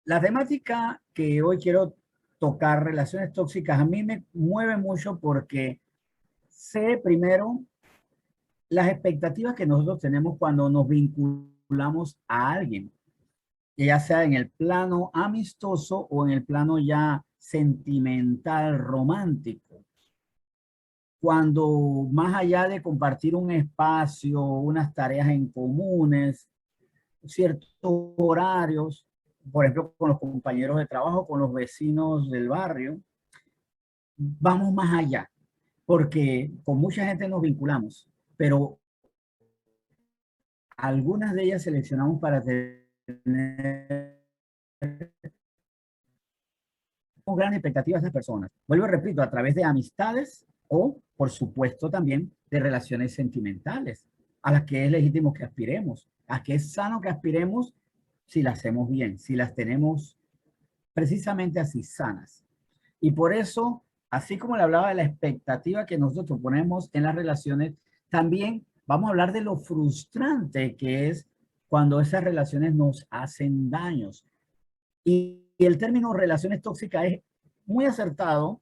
La temática que hoy quiero tocar, relaciones tóxicas, a mí me mueve mucho porque sé primero las expectativas que nosotros tenemos cuando nos vinculamos a alguien, ya sea en el plano amistoso o en el plano ya sentimental, romántico. Cuando más allá de compartir un espacio, unas tareas en comunes, ciertos horarios, por ejemplo, con los compañeros de trabajo, con los vecinos del barrio, vamos más allá, porque con mucha gente nos vinculamos, pero algunas de ellas seleccionamos para tener grandes expectativas de esas personas. Vuelvo y repito, a través de amistades o, por supuesto, también de relaciones sentimentales, a las que es legítimo que aspiremos, a que es sano que aspiremos si las hacemos bien, si las tenemos precisamente así sanas. Y por eso, así como le hablaba de la expectativa que nosotros ponemos en las relaciones, también vamos a hablar de lo frustrante que es cuando esas relaciones nos hacen daños. Y el término relaciones tóxicas es muy acertado.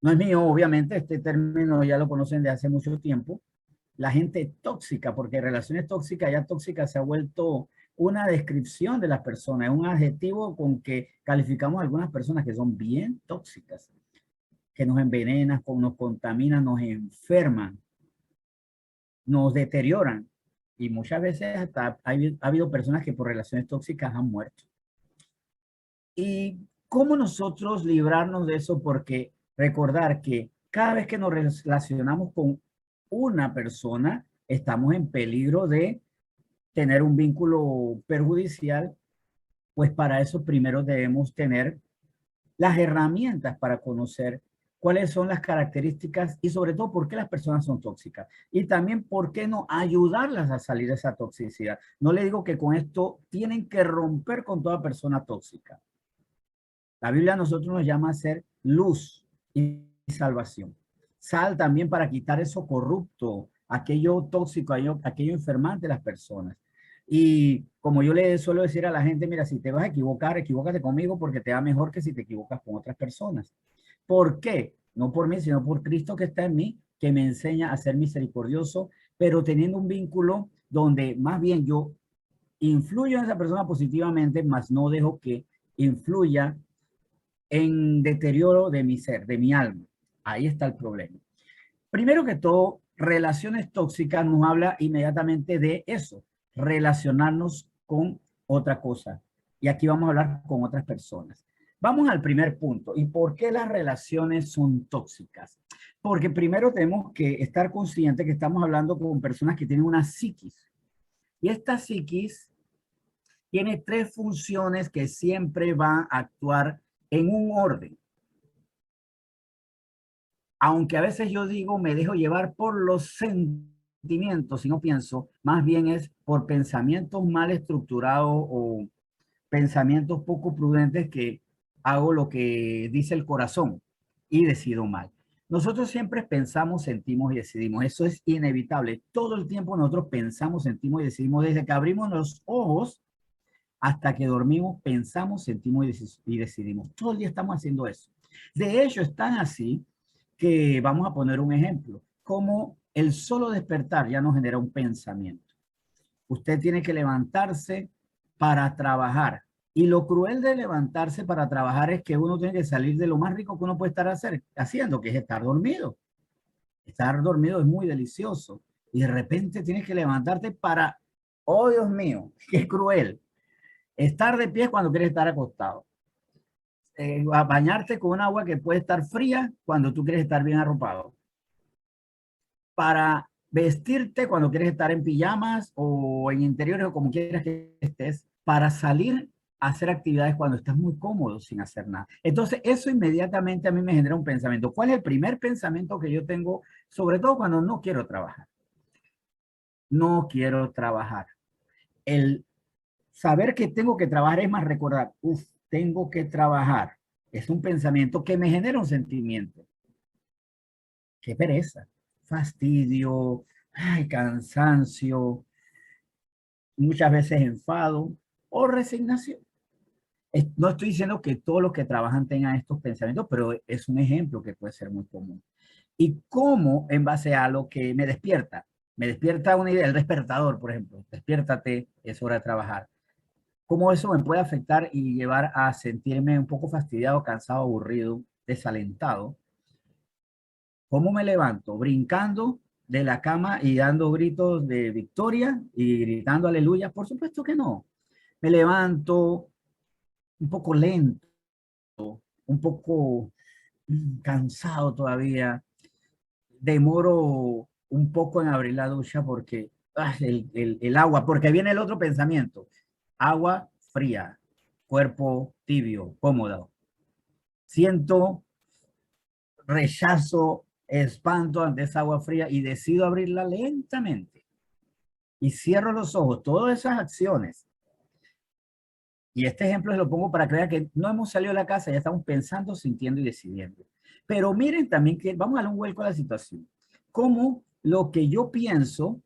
No es mío, obviamente, este término ya lo conocen de hace mucho tiempo. La gente tóxica, porque relaciones tóxicas, ya tóxica se ha vuelto una descripción de las personas, es un adjetivo con que calificamos a algunas personas que son bien tóxicas, que nos envenenan, nos contaminan, nos enferman, nos deterioran. Y muchas veces hasta ha habido personas que por relaciones tóxicas han muerto. ¿Y cómo nosotros librarnos de eso? Porque recordar que cada vez que nos relacionamos con una persona, estamos en peligro de tener un vínculo perjudicial, pues para eso primero debemos tener las herramientas para conocer cuáles son las características y sobre todo por qué las personas son tóxicas. Y también por qué no ayudarlas a salir de esa toxicidad. No le digo que con esto tienen que romper con toda persona tóxica. La Biblia a nosotros nos llama a ser luz y salvación. Sal también para quitar eso corrupto, aquello tóxico, aquello enfermante de las personas. Y como yo le suelo decir a la gente, mira, si te vas a equivocar, equivócate conmigo porque te va mejor que si te equivocas con otras personas. ¿Por qué? No por mí, sino por Cristo que está en mí, que me enseña a ser misericordioso, pero teniendo un vínculo donde más bien yo influyo en esa persona positivamente, más no dejo que influya en deterioro de mi ser, de mi alma. Ahí está el problema. Primero que todo, relaciones tóxicas nos habla inmediatamente de eso, relacionarnos con otra cosa. Y aquí vamos a hablar con otras personas. Vamos al primer punto. ¿Y por qué las relaciones son tóxicas? Porque primero tenemos que estar conscientes que estamos hablando con personas que tienen una psiquis. Y esta psiquis tiene tres funciones que siempre van a actuar en un orden. Aunque a veces yo digo me dejo llevar por los sentimientos y no pienso, más bien es por pensamientos mal estructurados o pensamientos poco prudentes que hago lo que dice el corazón y decido mal. Nosotros siempre pensamos, sentimos y decidimos. Eso es inevitable. Todo el tiempo nosotros pensamos, sentimos y decidimos. Desde que abrimos los ojos hasta que dormimos, pensamos, sentimos y decidimos. Todo el día estamos haciendo eso. De hecho, es tan así que vamos a poner un ejemplo, como el solo despertar ya nos genera un pensamiento. Usted tiene que levantarse para trabajar. Y lo cruel de levantarse para trabajar es que uno tiene que salir de lo más rico que uno puede estar haciendo, que es estar dormido. Estar dormido es muy delicioso. Y de repente tienes que levantarte para, oh Dios mío, qué cruel. Estar de pie cuando quieres estar acostado. A bañarte con un agua que puede estar fría cuando tú quieres estar bien arropado. Para vestirte cuando quieres estar en pijamas o en interiores o como quieras que estés. Para salir a hacer actividades cuando estás muy cómodo sin hacer nada. Entonces, eso inmediatamente a mí me genera un pensamiento. ¿Cuál es el primer pensamiento que yo tengo, sobre todo cuando no quiero trabajar? No quiero trabajar. El saber que tengo que trabajar es más recordar, tengo que trabajar. Es un pensamiento que me genera un sentimiento. Qué pereza, fastidio, ay, cansancio, muchas veces enfado o resignación. No estoy diciendo que todos los que trabajan tengan estos pensamientos, pero es un ejemplo que puede ser muy común. Y cómo en base a lo que me despierta una idea, el despertador, por ejemplo, despiértate, es hora de trabajar. Cómo eso me puede afectar y llevar a sentirme un poco fastidiado, cansado, aburrido, desalentado. ¿Cómo me levanto? Brincando de la cama y dando gritos de victoria y gritando aleluya. Por supuesto que no. Me levanto un poco lento, un poco cansado todavía. Demoro un poco en abrir la ducha porque el agua, porque viene el otro pensamiento. Agua fría, cuerpo tibio, cómodo. Siento rechazo, espanto ante esa agua fría y decido abrirla lentamente. Y cierro los ojos. Todas esas acciones. Y este ejemplo lo pongo para que vean que no hemos salido de la casa, ya estamos pensando, sintiendo y decidiendo. Pero miren también que vamos a darle un vuelco a la situación. Cómo lo que yo pienso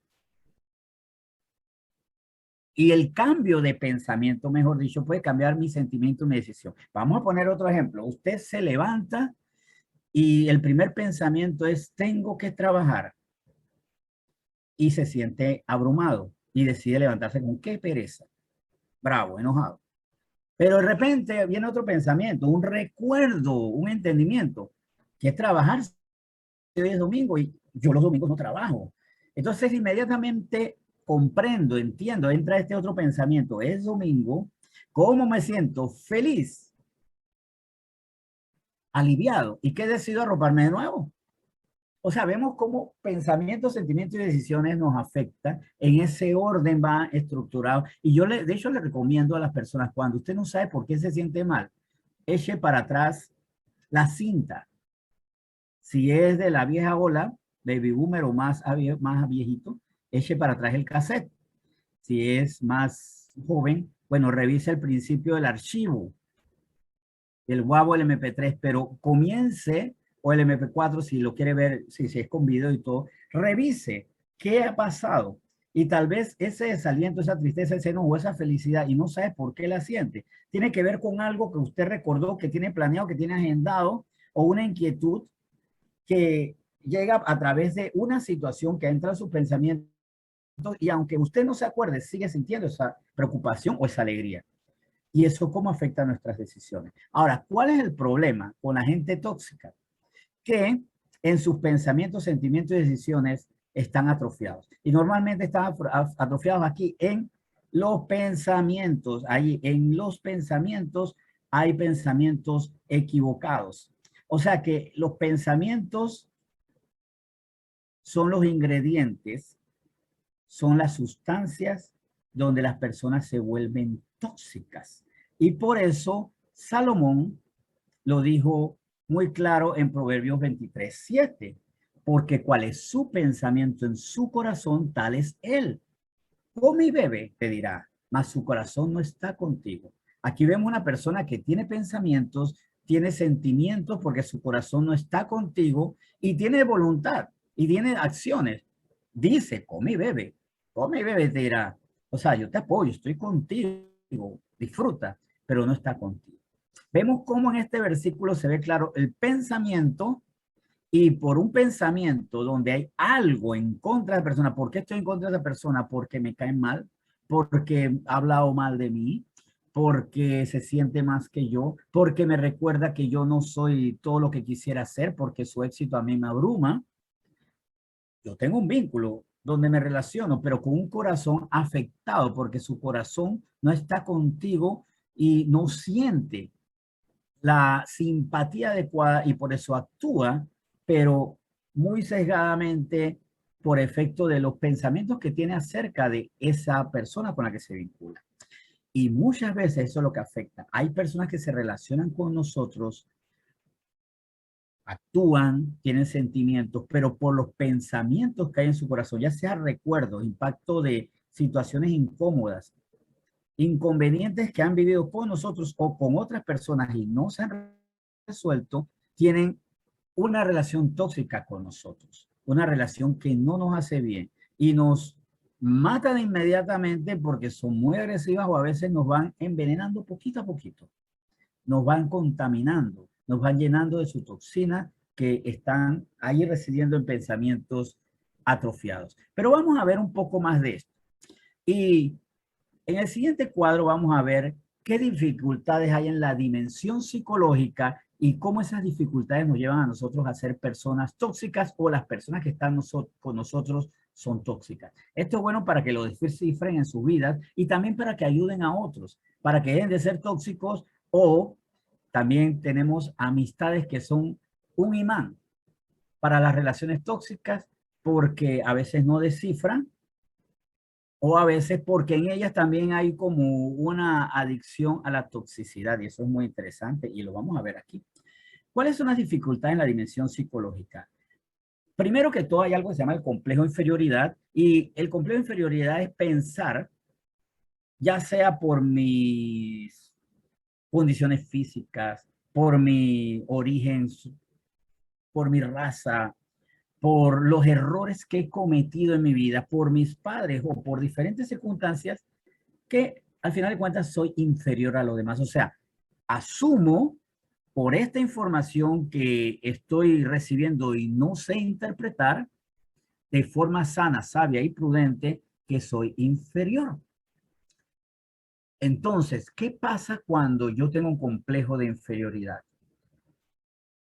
y el cambio de pensamiento, mejor dicho, puede cambiar mi sentimiento y mi decisión. Vamos a poner otro ejemplo. Usted se levanta y el primer pensamiento es, tengo que trabajar. Y se siente abrumado y decide levantarse con qué pereza. Bravo, enojado. Pero de repente viene otro pensamiento, un recuerdo, un entendimiento, que es trabajar si hoy es domingo y yo los domingos no trabajo. Entonces inmediatamente comprendo, entiendo, entra este otro pensamiento, es domingo, ¿cómo me siento? Feliz, aliviado. ¿Y qué decido? Arroparme de nuevo. O sea, vemos cómo pensamientos, sentimientos y decisiones nos afectan. En ese orden va estructurado. Y yo, de hecho, le recomiendo a las personas, cuando usted no sabe por qué se siente mal, eche para atrás la cinta. Si es de la vieja ola, baby boomer o más viejito, eche para atrás el cassette. Si es más joven, bueno, revise el principio del archivo, el WAV o el MP3, pero comience, o el MP4 si lo quiere ver, si es con video y todo, revise qué ha pasado. Y tal vez ese desaliento, esa tristeza, ese enojo, esa felicidad, y no sabe por qué la siente, tiene que ver con algo que usted recordó, que tiene planeado, que tiene agendado, o una inquietud que llega a través de una situación que entra en sus pensamientos, y aunque usted no se acuerde, sigue sintiendo esa preocupación o esa alegría. Y eso cómo afecta a nuestras decisiones. Ahora, ¿cuál es el problema con la gente tóxica? Que en sus pensamientos, sentimientos y decisiones están atrofiados. Y normalmente están atrofiados aquí en los pensamientos. Ahí en los pensamientos hay pensamientos equivocados. O sea que los pensamientos son los ingredientes, son las sustancias donde las personas se vuelven tóxicas. Y por eso Salomón lo dijo muy claro en Proverbios 23:7, porque cuál es su pensamiento en su corazón, tal es él. Come y bebe, te dirá, mas su corazón no está contigo. Aquí vemos una persona que tiene pensamientos, tiene sentimientos porque su corazón no está contigo y tiene voluntad y tiene acciones. Dice, come y bebe, te dirá. O sea, yo te apoyo, estoy contigo, disfruta, pero no está contigo. Vemos cómo en este versículo se ve claro el pensamiento y por un pensamiento donde hay algo en contra de la persona. ¿Por qué estoy en contra de esa persona? Porque me cae mal, porque ha hablado mal de mí, porque se siente más que yo, porque me recuerda que yo no soy todo lo que quisiera ser, porque su éxito a mí me abruma. Yo tengo un vínculo donde me relaciono, pero con un corazón afectado, porque su corazón no está contigo y no siente la simpatía adecuada y por eso actúa, pero muy sesgadamente por efecto de los pensamientos que tiene acerca de esa persona con la que se vincula. Y muchas veces eso es lo que afecta. Hay personas que se relacionan con nosotros, actúan, tienen sentimientos, pero por los pensamientos que hay en su corazón, ya sea recuerdos, impacto de situaciones incómodas, inconvenientes que han vivido con nosotros o con otras personas y no se han resuelto, tienen una relación tóxica con nosotros, una relación que no nos hace bien y nos matan inmediatamente porque son muy agresivas o a veces nos van envenenando poquito a poquito. nos van contaminando, nos van llenando de su toxina que están ahí residiendo en pensamientos atrofiados. Pero vamos a ver un poco más de esto. Y en el siguiente cuadro vamos a ver qué dificultades hay en la dimensión psicológica y cómo esas dificultades nos llevan a nosotros a ser personas tóxicas o las personas que están con nosotros son tóxicas. Esto es bueno para que lo descifren en sus vidas y también para que ayuden a otros, para que dejen de ser tóxicos, o también tenemos amistades que son un imán para las relaciones tóxicas porque a veces no descifran o a veces porque en ellas también hay como una adicción a la toxicidad y eso es muy interesante y lo vamos a ver aquí. ¿Cuáles son las dificultades en la dimensión psicológica? Primero que todo hay algo que se llama el complejo de inferioridad y el complejo de inferioridad es pensar, ya sea por mis condiciones físicas, por mi origen, por mi raza, por los errores que he cometido en mi vida, por mis padres o por diferentes circunstancias, que al final de cuentas soy inferior a los demás. O sea, asumo por esta información que estoy recibiendo y no sé interpretar de forma sana, sabia y prudente que soy inferior. Entonces, ¿qué pasa cuando yo tengo un complejo de inferioridad?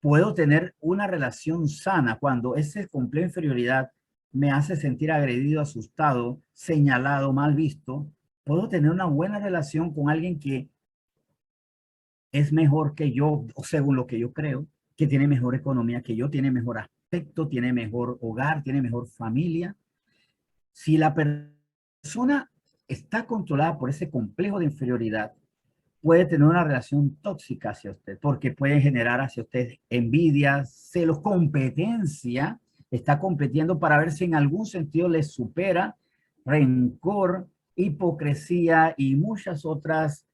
Puedo tener una relación sana cuando ese complejo de inferioridad me hace sentir agredido, asustado, señalado, mal visto. Puedo tener una buena relación con alguien que es mejor que yo, o según lo que yo creo, que tiene mejor economía que yo, tiene mejor aspecto, tiene mejor hogar, tiene mejor familia. Si la persona está controlada por ese complejo de inferioridad, puede tener una relación tóxica hacia usted, porque puede generar hacia usted envidia, celos, competencia, está compitiendo para ver si en algún sentido le supera, rencor, hipocresía y muchas otras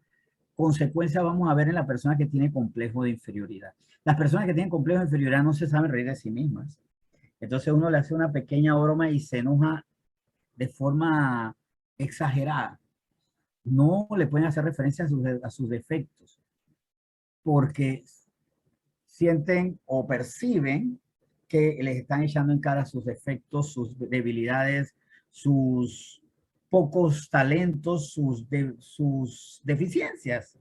consecuencias vamos a ver en la persona que tiene complejo de inferioridad. Las personas que tienen complejo de inferioridad no se saben reír de sí mismas. Entonces uno le hace una pequeña broma y se enoja de forma exagerada. No le pueden hacer referencia a sus defectos porque sienten o perciben que les están echando en cara sus defectos, sus debilidades, sus pocos talentos, sus deficiencias,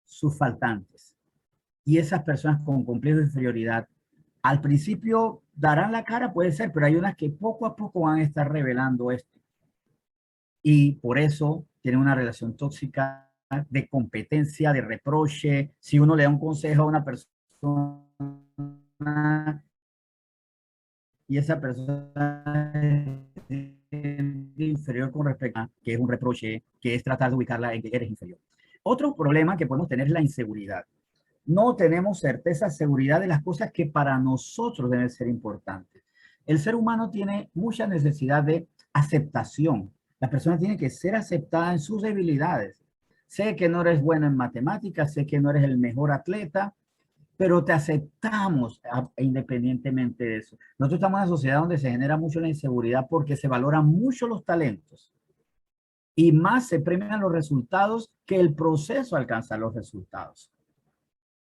sus faltantes. Y esas personas con complejo de inferioridad, al principio darán la cara, puede ser, pero hay unas que poco a poco van a estar revelando esto. Y por eso tienen una relación tóxica de competencia, de reproche. Si uno le da un consejo a una persona y esa persona es inferior con respecto a que es un reproche, que es tratar de ubicarla en que eres inferior. Otro problema que podemos tener es la inseguridad. No tenemos certeza, seguridad de las cosas que para nosotros deben ser importantes. El ser humano tiene mucha necesidad de aceptación. La persona tiene que ser aceptada en sus debilidades. Sé que no eres bueno en matemáticas, sé que no eres el mejor atleta, pero te aceptamos independientemente de eso. Nosotros estamos en una sociedad donde se genera mucho la inseguridad porque se valoran mucho los talentos y más se premian los resultados que el proceso a alcanzar los resultados.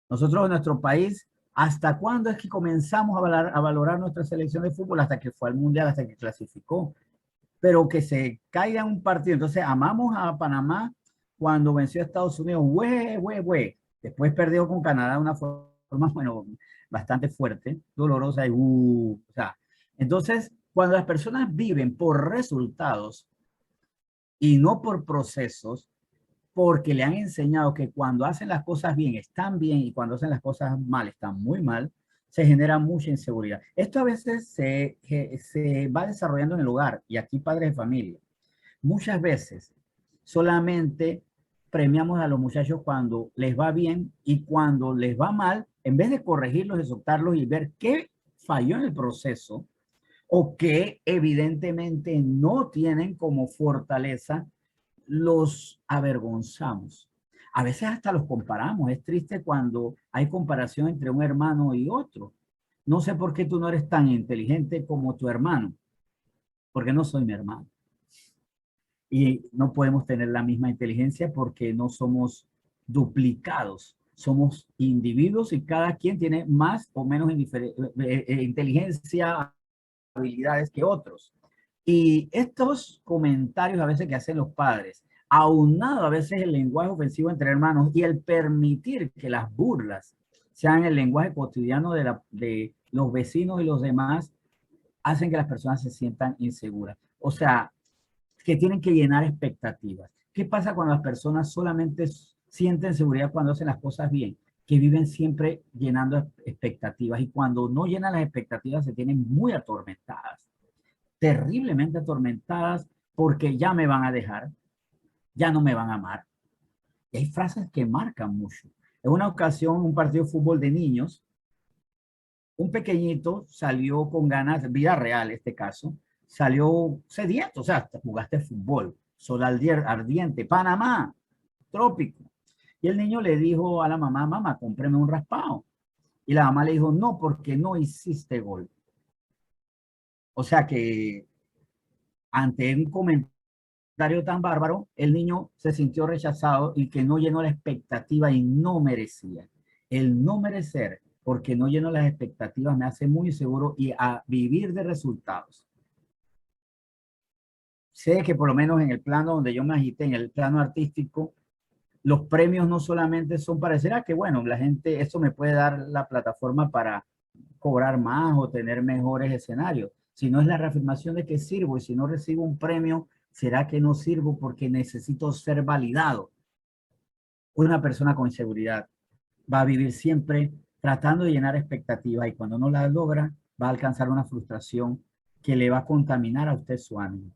Nosotros en nuestro país, ¿hasta cuándo es que comenzamos a valorar nuestra selección de fútbol? Hasta que fue al Mundial, hasta que clasificó. Pero que se caiga un partido. Entonces, amamos a Panamá cuando venció a Estados Unidos. ¡Güey, güey, güey! Después perdió con Canadá de una forma, bueno, bastante fuerte, dolorosa y o sea, entonces, cuando las personas viven por resultados y no por procesos, porque le han enseñado que cuando hacen las cosas bien están bien y cuando hacen las cosas mal están muy mal, se genera mucha inseguridad. Esto a veces se va desarrollando en el hogar y aquí padres de familia. Muchas veces solamente premiamos a los muchachos cuando les va bien y cuando les va mal, en vez de corregirlos, exhortarlos y ver qué falló en el proceso o que evidentemente no tienen como fortaleza, los avergonzamos. A veces hasta los comparamos. Es triste cuando hay comparación entre un hermano y otro. No sé por qué tú no eres tan inteligente como tu hermano, porque no soy mi hermano. Y no podemos tener la misma inteligencia porque no somos duplicados. Somos individuos y cada quien tiene más o menos inteligencia, habilidades que otros. Y estos comentarios a veces que hacen los padres, aunado a veces el lenguaje ofensivo entre hermanos y el permitir que las burlas sean el lenguaje cotidiano de los vecinos y los demás, hacen que las personas se sientan inseguras. O sea, que tienen que llenar expectativas. ¿Qué pasa cuando las personas solamente sienten seguridad cuando hacen las cosas bien? Que viven siempre llenando expectativas y cuando no llenan las expectativas se tienen muy atormentadas, terriblemente atormentadas porque ya me van a dejar, ya no me van a amar. Y hay frases que marcan mucho. En una ocasión, un partido de fútbol de niños, un pequeñito salió con ganas, vida real este caso, salió sediento, o sea, jugaste fútbol, sol ardiente, Panamá, trópico. Y el niño le dijo a la mamá, mamá, cómpreme un raspado. Y la mamá le dijo, no, porque no hiciste gol. O sea que ante un comentario tan bárbaro, el niño se sintió rechazado y que no llenó la expectativa y no merecía. El no merecer, porque no lleno las expectativas, me hace muy seguro y a vivir de resultados. Sé que por lo menos en el plano donde yo me agité, en el plano artístico, los premios no solamente son para decir, ah, que bueno, la gente, eso me puede dar la plataforma para cobrar más o tener mejores escenarios, sino es la reafirmación de que sirvo y si no recibo un premio, será que no sirvo porque necesito ser validado. Una persona con inseguridad va a vivir siempre tratando de llenar expectativas y cuando no las logra, va a alcanzar una frustración que le va a contaminar a usted su ánimo.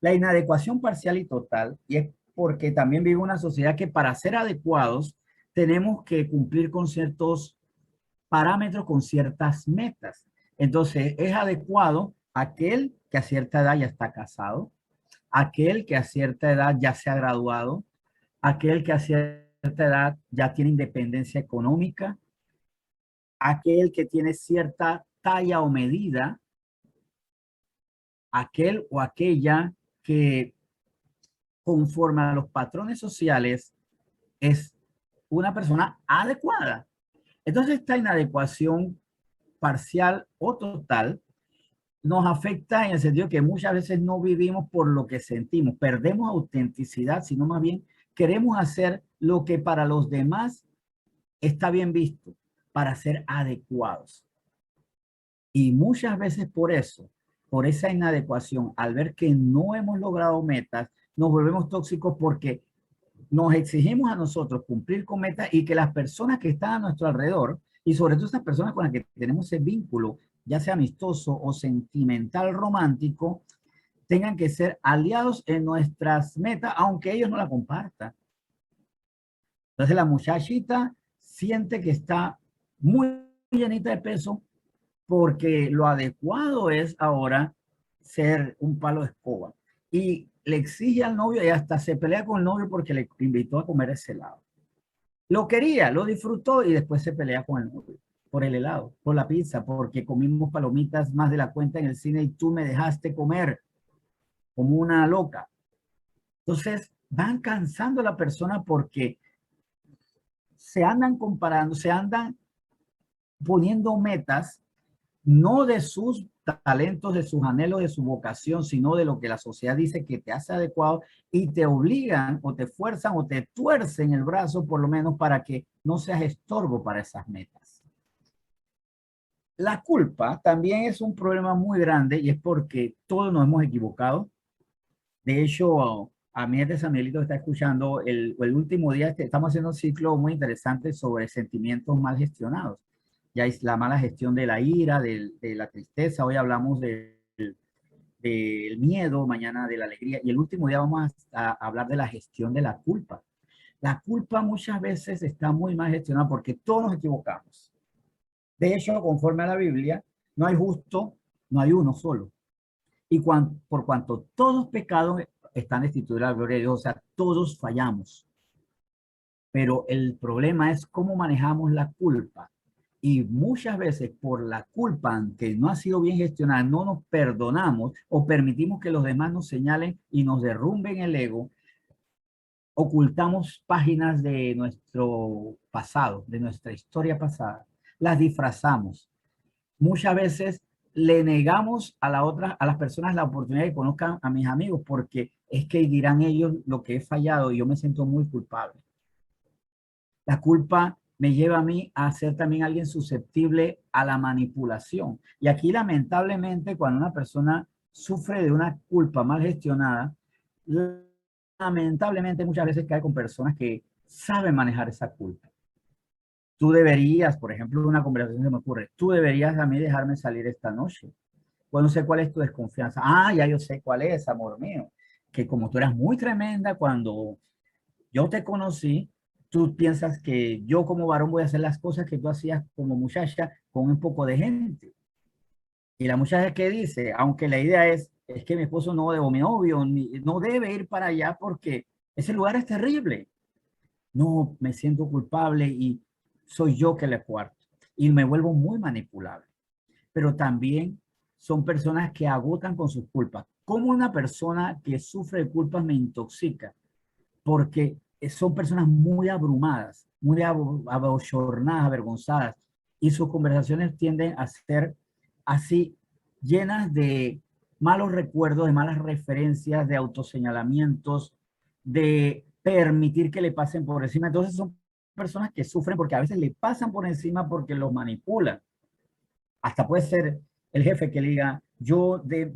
La inadecuación parcial y total, y es porque también vive una sociedad que para ser adecuados tenemos que cumplir con ciertos parámetros, con ciertas metas. Entonces, es adecuado aquel que a cierta edad ya está casado, aquel que a cierta edad ya se ha graduado, aquel que a cierta edad ya tiene independencia económica, aquel que tiene cierta talla o medida, aquel o aquella que conforme a los patrones sociales es una persona adecuada. Entonces, esta inadecuación parcial o total nos afecta en el sentido que muchas veces no vivimos por lo que sentimos, perdemos autenticidad, sino más bien queremos hacer lo que para los demás está bien visto, para ser adecuados. Y muchas veces por eso, por esa inadecuación, al ver que no hemos logrado metas, nos volvemos tóxicos porque nos exigimos a nosotros cumplir con metas y que las personas que están a nuestro alrededor, y sobre todo estas personas con las que tenemos ese vínculo, ya sea amistoso o sentimental romántico, tengan que ser aliados en nuestras metas, aunque ellos no la compartan. Entonces la muchachita siente que está muy llenita de peso porque lo adecuado es ahora ser un palo de escoba. Y le exige al novio y hasta se pelea con el novio porque le invitó a comer ese helado. Lo quería, lo disfrutó y después se pelea con el novio por el helado, por la pizza, porque comimos palomitas más de la cuenta en el cine y tú me dejaste comer como una loca. Entonces van cansando a la persona porque se andan comparando, se andan poniendo metas no de sus talentos, de sus anhelos, de su vocación, sino de lo que la sociedad dice que te hace adecuado y te obligan o te fuerzan o te tuercen el brazo por lo menos para que no seas estorbo para esas metas. La culpa también es un problema muy grande y es porque todos nos hemos equivocado. De hecho, a mí este Samuelito está escuchando el último día, estamos haciendo un ciclo muy interesante sobre sentimientos mal gestionados. Ya es la mala gestión de la ira, de la tristeza. Hoy hablamos del miedo, mañana de la alegría. Y el último día vamos a hablar de la gestión de la culpa. La culpa muchas veces está muy mal gestionada porque todos nos equivocamos. De hecho, conforme a la Biblia, no hay justo, no hay uno solo. Y por cuanto todos pecados están destituidos de la gloria de Dios, o sea, todos fallamos. Pero el problema es cómo manejamos la culpa. Y muchas veces por la culpa que no ha sido bien gestionada, no nos perdonamos o permitimos que los demás nos señalen y nos derrumben el ego. ocultamos páginas de nuestro pasado, de nuestra historia pasada, las disfrazamos. Muchas veces le negamos a a las personas la oportunidad de que conozcan a mis amigos porque es que dirán ellos lo que he fallado y yo me siento muy culpable. La culpa me lleva a mí a ser también alguien susceptible a la manipulación. Y aquí lamentablemente cuando una persona sufre de una culpa mal gestionada, lamentablemente muchas veces cae con personas que saben manejar esa culpa. Tú deberías, por ejemplo, una conversación se me ocurre, tú deberías a mí dejarme salir esta noche. Bueno, no sé cuál es tu desconfianza. Ah, ya yo sé cuál es, amor mío. Que como tú eras muy tremenda cuando yo te conocí, tú piensas que yo como varón voy a hacer las cosas que tú hacías como muchacha con un poco de gente. Y la muchacha que dice, aunque la idea es que mi esposo no o mi novio no debe ir para allá porque ese lugar es terrible. No, me siento culpable y soy yo que le cuarto. Y me vuelvo muy manipulable. Pero también son personas que agotan con sus culpas. ¿Cómo una persona que sufre de culpas me intoxica? Porque son personas muy abrumadas, muy abochornadas, avergonzadas, y sus conversaciones tienden a ser así, llenas de malos recuerdos, de malas referencias, de autoseñalamientos, de permitir que le pasen por encima. Entonces son personas que sufren porque a veces le pasan por encima porque los manipulan. Hasta puede ser el jefe que le diga, yo de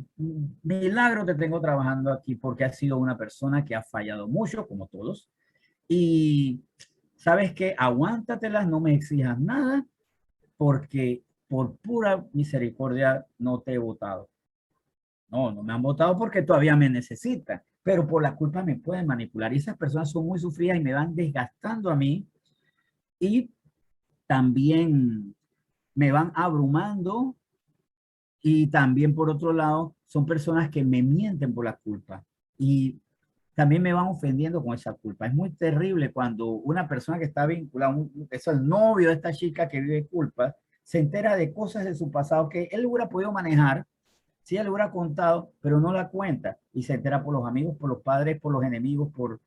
milagro te tengo trabajando aquí porque has sido una persona que ha fallado mucho, como todos, y sabes que aguántatelas, no me exijas nada, porque por pura misericordia no te he votado. No, no me han votado porque todavía me necesitan, pero por la culpa me pueden manipular. Y esas personas son muy sufridas y me van desgastando a mí y también me van abrumando y también por otro lado son personas que me mienten por la culpa. Y también me van ofendiendo con esa culpa. Es muy terrible cuando una persona que está vinculada, es el novio de esta chica que vive culpa, se entera de cosas de su pasado que él hubiera podido manejar, si él hubiera contado, pero no la cuenta. Y se entera por los amigos, por los padres, por los enemigos, por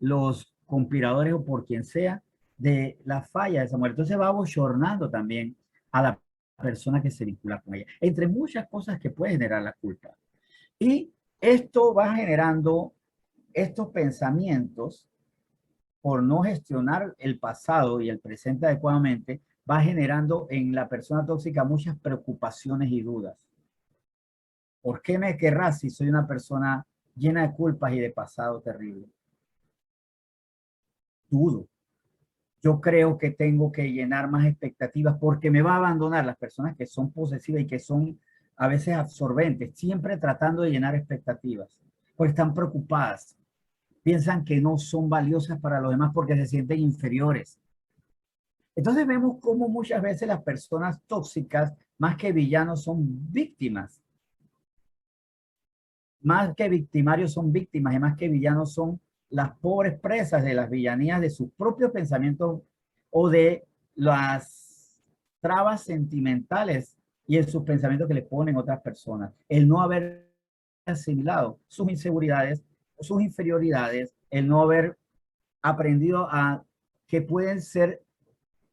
los conspiradores o por quien sea, de la falla de esa mujer. Entonces va abochornando también a la persona que se vincula con ella. Entre muchas cosas que puede generar la culpa. Y esto va generando estos pensamientos por no gestionar el pasado y el presente adecuadamente, va generando en la persona tóxica muchas preocupaciones y dudas. ¿Por qué me querrás si soy una persona llena de culpas y de pasado terrible? Dudo. Yo creo que tengo que llenar más expectativas porque me va a abandonar las personas que son posesivas y que son a veces absorbentes, siempre tratando de llenar expectativas, porque están preocupadas, piensan que no son valiosas para los demás porque se sienten inferiores. Entonces vemos cómo muchas veces las personas tóxicas, más que villanos, son víctimas. Más que victimarios son víctimas y más que villanos son las pobres presas de las villanías de sus propios pensamientos o de las trabas sentimentales y en sus pensamientos que le ponen otras personas. El no haber asimilado sus inseguridades, sus inferioridades, el no haber aprendido a que pueden ser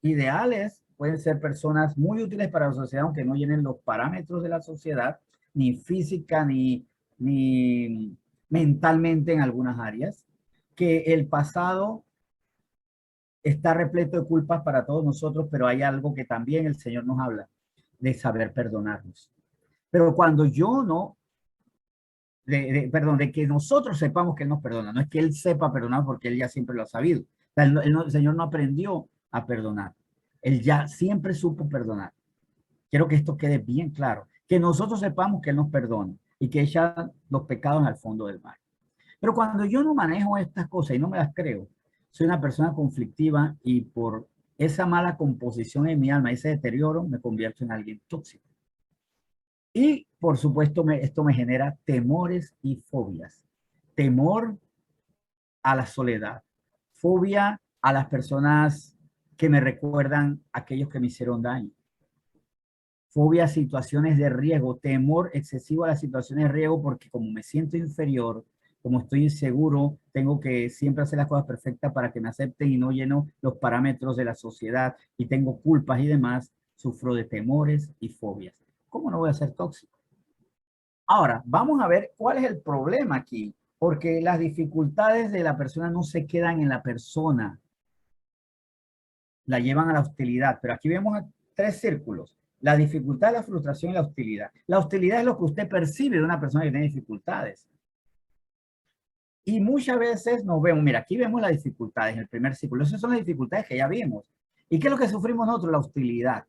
ideales, pueden ser personas muy útiles para la sociedad, aunque no llenen los parámetros de la sociedad, ni física, ni mentalmente en algunas áreas, que el pasado está repleto de culpas para todos nosotros, pero hay algo que también el Señor nos habla, de saber perdonarnos. Pero cuando yo no, perdón, de que nosotros sepamos que Él nos perdona, no es que Él sepa perdonar porque Él ya siempre lo ha sabido. O sea, el Señor no aprendió a perdonar. Él ya siempre supo perdonar. Quiero que esto quede bien claro. Que nosotros sepamos que Él nos perdona y que echa los pecados al fondo del mar. Pero cuando yo no manejo estas cosas y no me las creo, soy una persona conflictiva y por esa mala composición en mi alma, ese deterioro, me convierto en alguien tóxico. Y por supuesto, esto me genera temores y fobias. Temor a la soledad, fobia a las personas que me recuerdan a aquellos que me hicieron daño, fobia a situaciones de riesgo, temor excesivo a las situaciones de riesgo porque como me siento inferior, como estoy inseguro, tengo que siempre hacer las cosas perfectas para que me acepten y no lleno los parámetros de la sociedad y tengo culpas y demás, sufro de temores y fobias. ¿Cómo no voy a ser tóxico? Ahora, vamos a ver cuál es el problema aquí, porque las dificultades de la persona no se quedan en la persona, la llevan a la hostilidad, pero aquí vemos tres círculos: la dificultad, la frustración y la hostilidad. La hostilidad es lo que usted percibe de una persona que tiene dificultades. Y muchas veces nos vemos, mira, aquí vemos las dificultades en el primer círculo. Esas son las dificultades que ya vimos. ¿Y qué es lo que sufrimos nosotros? La hostilidad.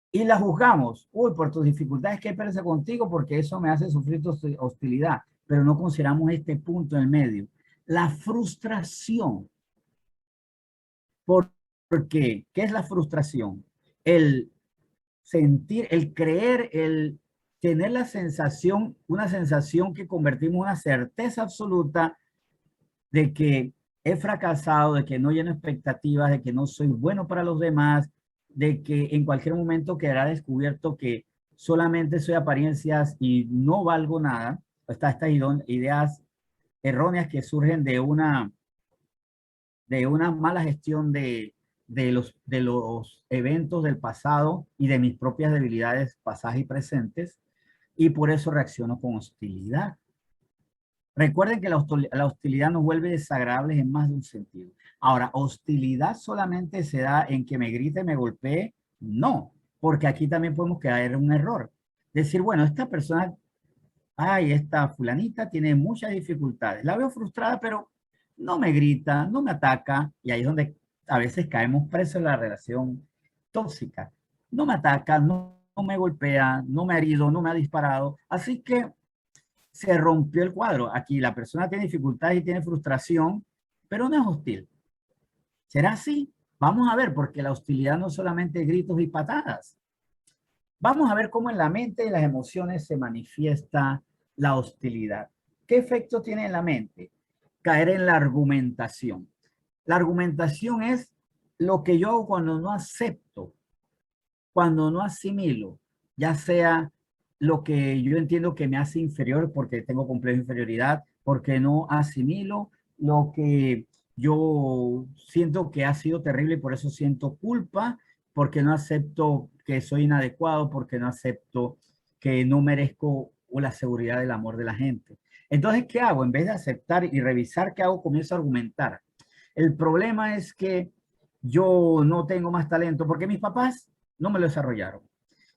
Y la juzgamos. Uy, por tus dificultades, qué pereza contigo, porque eso me hace sufrir tu hostilidad. Pero no consideramos este punto en el medio. La frustración. ¿Por qué? ¿Qué es la frustración? El sentir, el creer, el tener la sensación, una sensación que convertimos en una certeza absoluta de que he fracasado, de que no lleno expectativas, de que no soy bueno para los demás, de que en cualquier momento quedará descubierto que solamente soy apariencias y no valgo nada. Estas ideas erróneas que surgen de una mala gestión de los eventos del pasado y de mis propias debilidades pasadas y presentes, y por eso reacciono con hostilidad. Recuerden que la hostilidad nos vuelve desagradables en más de un sentido. Ahora, hostilidad solamente se da en que me grite, me golpee. No, porque aquí también podemos caer en un error. Decir, bueno, esta persona, ay, esta fulanita tiene muchas dificultades. La veo frustrada, pero no me grita, no me ataca. Y ahí es donde a veces caemos presos en la relación tóxica. No me ataca, no me golpea, no me ha herido, no me ha disparado. Así que se rompió el cuadro. Aquí la persona tiene dificultades y tiene frustración, pero no es hostil. ¿Será así? Vamos a ver, porque la hostilidad no es solamente gritos y patadas. Vamos a ver cómo en la mente y las emociones se manifiesta la hostilidad. ¿Qué efecto tiene en la mente? Caer en la argumentación. La argumentación es lo que yo hago cuando no acepto, cuando no asimilo, ya sea lo que yo entiendo que me hace inferior porque tengo complejo de inferioridad, porque no asimilo lo que yo siento que ha sido terrible y por eso siento culpa, porque no acepto que soy inadecuado, porque no acepto que no merezco la seguridad del amor de la gente. Entonces, ¿qué hago? En vez de aceptar y revisar qué hago, comienzo a argumentar. El problema es que yo no tengo más talento porque mis papás no me lo desarrollaron.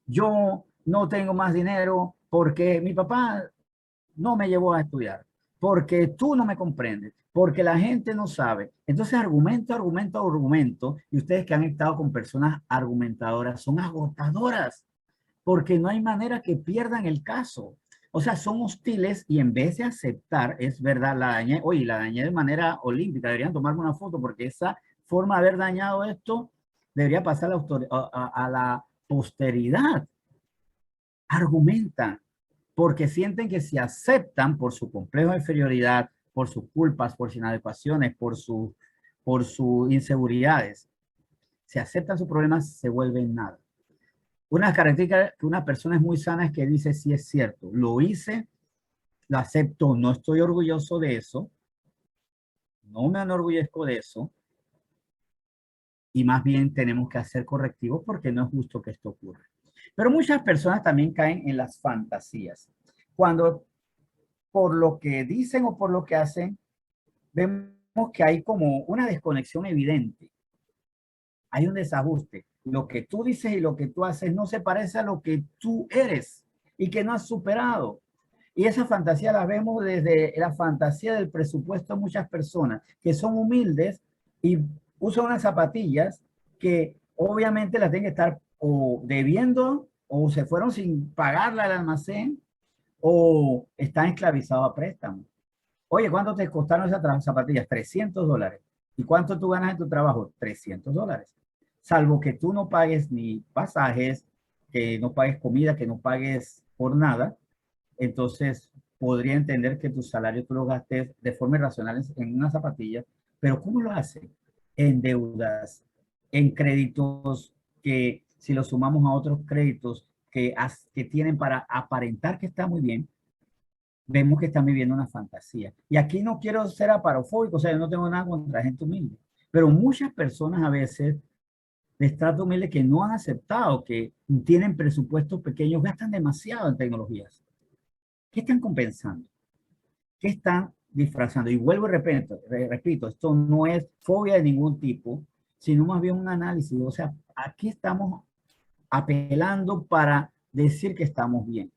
Yo no tengo más dinero porque mi papá no me llevó a estudiar, porque tú no me comprendes, porque la gente no sabe. Entonces, argumento, argumento, argumento, y ustedes que han estado con personas argumentadoras son agotadoras, porque no hay manera que pierdan el caso. O sea, son hostiles y en vez de aceptar, es verdad, la dañé, oye, la dañé de manera olímpica, deberían tomarme una foto porque esa forma de haber dañado esto debería pasar a la posteridad. Argumentan, porque sienten que si aceptan por su complejo de inferioridad, por sus culpas, por sus inadecuaciones, por sus inseguridades, si aceptan sus problemas, se vuelven nada. Una característica que una persona es muy sana es que dice, sí es cierto, lo hice, lo acepto, no estoy orgulloso de eso, no me enorgullezco de eso, y más bien tenemos que hacer correctivos porque no es justo que esto ocurra. Pero muchas personas también caen en las fantasías. Cuando por lo que dicen o por lo que hacen, vemos que hay como una desconexión evidente. Hay un desajuste. Lo que tú dices y lo que tú haces no se parece a lo que tú eres y que no has superado. Y esa fantasía la vemos desde la fantasía del presupuesto de muchas personas que son humildes y usan unas zapatillas que obviamente las tienen que estar o debiendo o se fueron sin pagarla al almacén o están esclavizados a préstamos. Oye, ¿cuánto te costaron esas zapatillas? $300. ¿Y cuánto tú ganas en tu trabajo? $300. Salvo que tú no pagues ni pasajes, que no pagues comida, que no pagues por nada, entonces podría entender que tu salario tú lo gastes de forma irracional en una zapatilla, pero ¿cómo lo hace? En deudas, en créditos que si lo sumamos a otros créditos que tienen para aparentar que está muy bien, vemos que están viviendo una fantasía. Y aquí no quiero ser aparofóbico, o sea, yo no tengo nada contra gente humilde, pero muchas personas a veces de estrato humilde que no han aceptado, que tienen presupuestos pequeños, gastan demasiado en tecnologías. ¿Qué están compensando? ¿Qué están disfrazando? Y vuelvo y repito, esto no es fobia de ningún tipo, sino más bien un análisis. O sea, aquí estamos apelando para decir que estamos bien.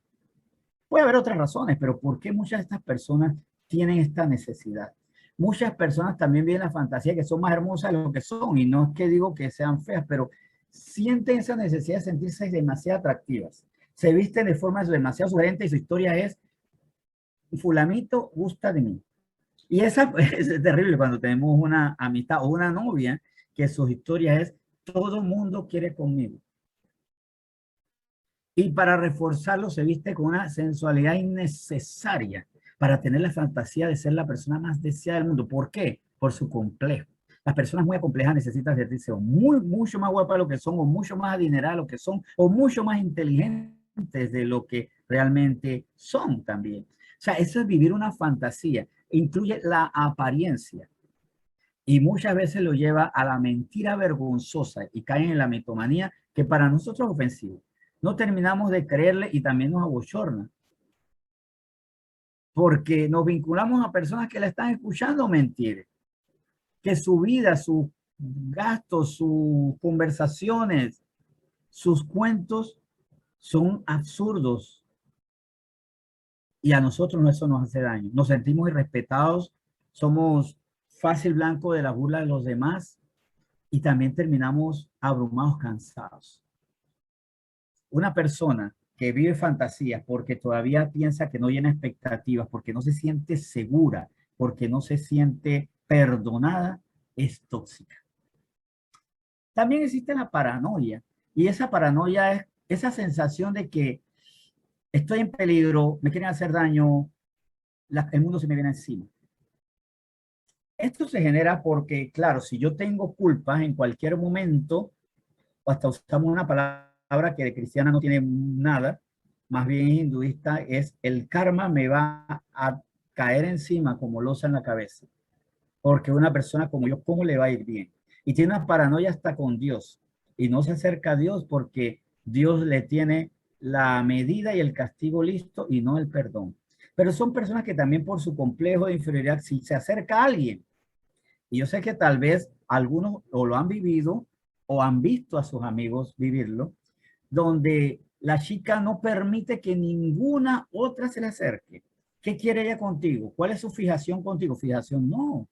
Puede haber otras razones, pero ¿por qué muchas de estas personas tienen esta necesidad? Muchas personas también viven la fantasía que son más hermosas de lo que son, y no es que digo que sean feas, pero sienten esa necesidad de sentirse demasiado atractivas. Se visten de formas demasiado sugerentes y su historia es, fulanito gusta de mí. Y esa es terrible cuando tenemos una amistad o una novia que sus historias es, todo mundo quiere conmigo. Y para reforzarlo se viste con una sensualidad innecesaria para tener la fantasía de ser la persona más deseada del mundo. ¿Por qué? Por su complejo. Las personas muy complejas necesitan sentirse mucho más guapas de lo que son, o mucho más adineradas de lo que son, o mucho más inteligentes de lo que realmente son también. O sea, eso es vivir una fantasía. Incluye la apariencia y muchas veces lo lleva a la mentira vergonzosa y caen en la mitomanía que para nosotros es ofensivo. No terminamos de creerle y también nos abochorna porque nos vinculamos a personas que la están escuchando mentir, que su vida, sus gastos, sus conversaciones, sus cuentos son absurdos y a nosotros eso nos hace daño. Nos sentimos irrespetados, somos fácil blanco de la burla de los demás y también terminamos abrumados, cansados. Una persona que vive fantasías porque todavía piensa que no llena expectativas, porque no se siente segura, porque no se siente perdonada, es tóxica. También existe la paranoia, y esa paranoia es esa sensación de que estoy en peligro, me quieren hacer daño, el mundo se me viene encima. Esto se genera porque, claro, si yo tengo culpas en cualquier momento, o hasta usamos una palabra que de cristiana no tiene nada, más bien hinduista, es el karma me va a caer encima como losa en la cabeza, porque una persona como yo, ¿cómo le va a ir bien? Y tiene una paranoia hasta con Dios, y no se acerca a Dios porque Dios le tiene la medida y el castigo listo y no el perdón. Pero son personas que también por su complejo de inferioridad, si se acerca a alguien, y yo sé que tal vez algunos o lo han vivido o han visto a sus amigos vivirlo, donde la chica no permite que ninguna otra se le acerque. ¿Qué quiere ella contigo? ¿Cuál es su fijación contigo? Fijación no.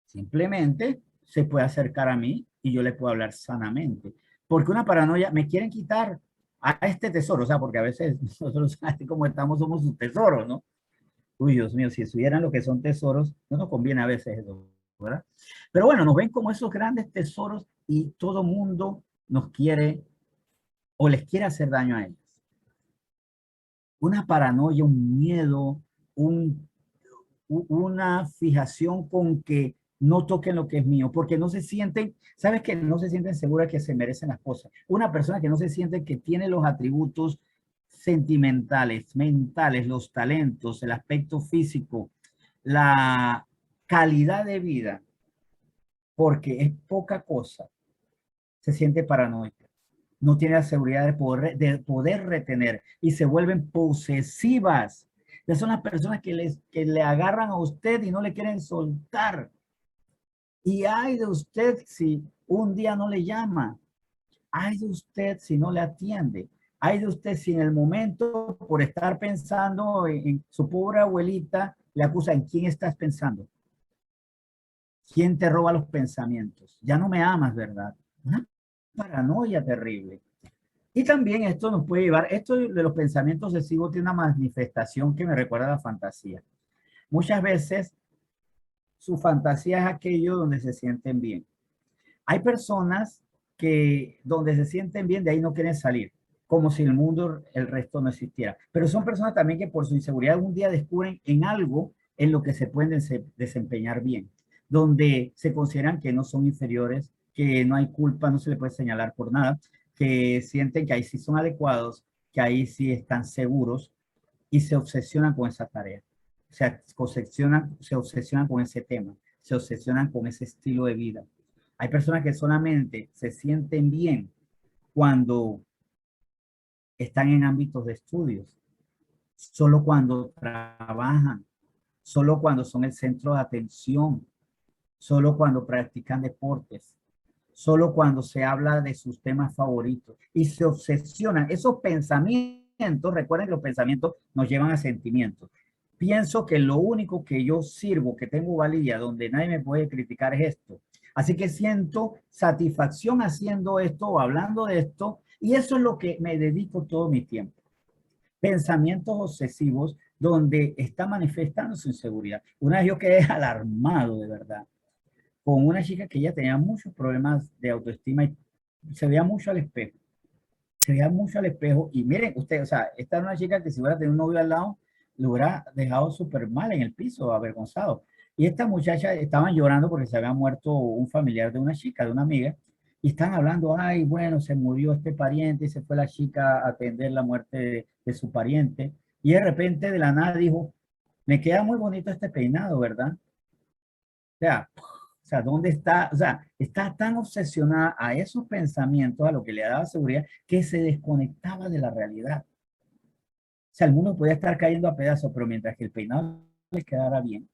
Simplemente se puede acercar a mí y yo le puedo hablar sanamente. Porque una paranoia, me quieren quitar a este tesoro, o sea, porque a veces nosotros, así como estamos, somos sus tesoros, ¿no? Uy, Dios mío, si estuvieran lo que son tesoros, no nos conviene a veces eso, ¿verdad? Pero bueno, nos ven como esos grandes tesoros y todo mundo nos quiere o les quiere hacer daño a ellos. Una paranoia, un miedo, un, una fijación con que no toquen lo que es mío, porque no se sienten, ¿sabes que no se sienten seguras que se merecen las cosas? Una persona que no se siente que tiene los atributos sentimentales, mentales, los talentos, el aspecto físico, la calidad de vida, porque es poca cosa, se siente paranoica. No tiene la seguridad de poder retener y se vuelven posesivas. Esas son las personas que le agarran a usted y no le quieren soltar. Y hay de usted si un día no le llama. Hay de usted si no le atiende. Hay de usted si en el momento, por estar pensando en su pobre abuelita, le acusa en quién estás pensando. ¿Quién te roba los pensamientos? Ya no me amas, ¿verdad? Una paranoia terrible. Y también esto nos puede llevar, esto de los pensamientos obsesivos tiene una manifestación que me recuerda a la fantasía. Muchas veces su fantasía es aquello donde se sienten bien. Hay personas que donde se sienten bien de ahí no quieren salir, como si el mundo, el resto no existiera. Pero son personas también que por su inseguridad algún día descubren en algo en lo que se pueden desempeñar bien, donde se consideran que no son inferiores, que no hay culpa, no se le puede señalar por nada, que sienten que ahí sí son adecuados, que ahí sí están seguros y se obsesionan con esa tarea. Se obsesionan con ese tema, se obsesionan con ese estilo de vida. Hay personas que solamente se sienten bien cuando están en ámbitos de estudios, solo cuando trabajan, solo cuando son el centro de atención, solo cuando practican deportes, solo cuando se habla de sus temas favoritos y se obsesionan. Esos pensamientos, recuerden que los pensamientos nos llevan a sentimientos. Pienso que lo único que yo sirvo, que tengo valía, donde nadie me puede criticar es esto. Así que siento satisfacción haciendo esto o hablando de esto y eso es lo que me dedico todo mi tiempo. Pensamientos obsesivos donde está manifestando su inseguridad. Una vez yo quedé alarmado de verdad con una chica que ella tenía muchos problemas de autoestima y se veía mucho al espejo. Se veía mucho al espejo y miren usted, o sea, esta era una chica que si hubiera tenido un novio al lado, lo hubiera dejado súper mal en el piso, avergonzado. Y esta muchacha estaban llorando porque se había muerto un familiar de una chica, de una amiga, y están hablando, ay, bueno, se murió este pariente y se fue la chica a atender la muerte de su pariente. Y de repente de la nada dijo, me queda muy bonito este peinado, ¿verdad? O sea, ¿dónde está? O sea, está tan obsesionada a esos pensamientos, a lo que le daba seguridad, que se desconectaba de la realidad. O sea, el mundo podía estar cayendo a pedazos, pero mientras que el peinado le quedara bien,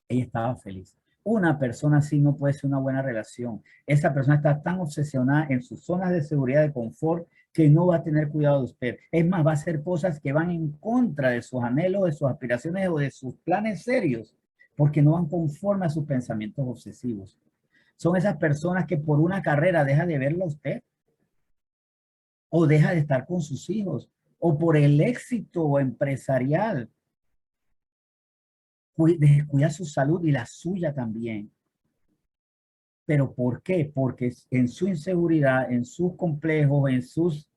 ella estaba feliz. Una persona así no puede ser una buena relación. Esa persona está tan obsesionada en sus zonas de seguridad, de confort, que no va a tener cuidado de usted. Es más, va a hacer cosas que van en contra de sus anhelos, de sus aspiraciones o de sus planes serios, porque no van conforme a sus pensamientos obsesivos. Son esas personas que por una carrera deja de verlo a usted o deja de estar con sus hijos o por el éxito empresarial descuida su salud y la suya también. ¿Pero por qué? Porque en su inseguridad, en sus complejos, en sus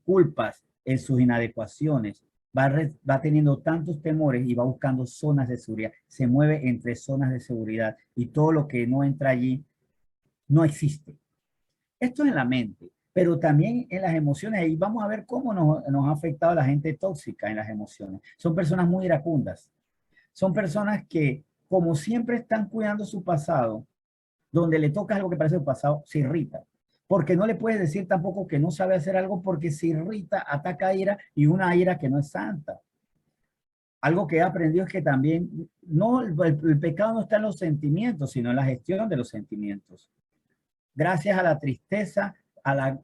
culpas, en sus inadecuaciones, va teniendo tantos temores y va buscando zonas de seguridad. Se mueve entre zonas de seguridad y todo lo que no entra allí no existe. Esto es en la mente, pero también en las emociones. Y vamos a ver cómo nos ha afectado a la gente tóxica en las emociones. Son personas muy iracundas. Son personas que, como siempre están cuidando su pasado, donde le toca algo que parece el pasado, se irrita. Porque no le puedes decir tampoco que no sabe hacer algo porque se irrita, ataca ira y una ira que no es santa. Algo que he aprendido es que también no, el pecado no está en los sentimientos, sino en la gestión de los sentimientos. Gracias a la tristeza a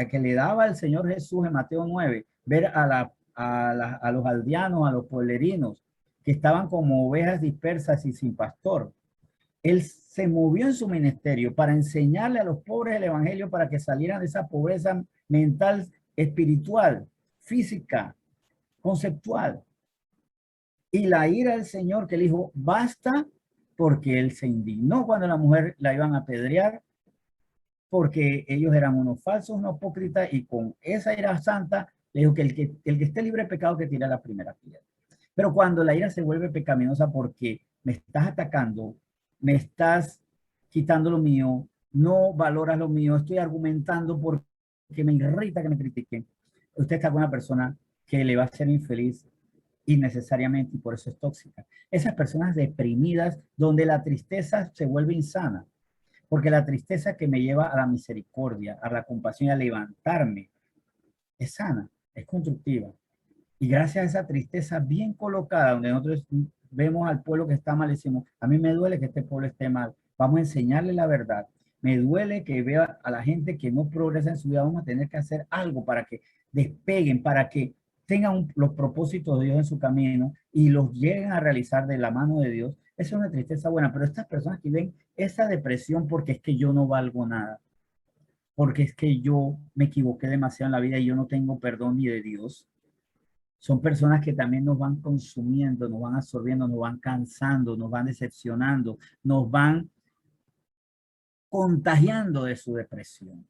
que le daba el Señor Jesús en Mateo 9, ver a los aldeanos, a los pueblerinos, que estaban como ovejas dispersas y sin pastor. Él se movió en su ministerio para enseñarle a los pobres el evangelio para que salieran de esa pobreza mental, espiritual, física, conceptual. Y la ira del Señor que le dijo, basta, porque él se indignó cuando la mujer la iban a apedrear, porque ellos eran unos falsos, unos hipócritas, y con esa ira santa le dijo que el que esté libre de pecado que tire la primera piedra. Pero cuando la ira se vuelve pecaminosa porque me estás atacando, me estás quitando lo mío, no valoras lo mío, estoy argumentando porque me irrita que me critiquen, usted está con una persona que le va a hacer infeliz innecesariamente y por eso es tóxica. Esas personas deprimidas donde la tristeza se vuelve insana, porque la tristeza que me lleva a la misericordia, a la compasión y a levantarme es sana, es constructiva. Y gracias a esa tristeza bien colocada, donde nosotros vemos al pueblo que está mal, decimos, a mí me duele que este pueblo esté mal, vamos a enseñarle la verdad. Me duele que vea a la gente que no progresa en su vida, vamos a tener que hacer algo para que despeguen, para que tengan los propósitos de Dios en su camino y los lleguen a realizar de la mano de Dios. Esa es una tristeza buena, pero estas personas que ven esa depresión porque es que yo no valgo nada, porque es que yo me equivoqué demasiado en la vida y yo no tengo perdón ni de Dios, son personas que también nos van consumiendo, nos van absorbiendo, nos van cansando, nos van decepcionando, nos van contagiando de su depresión.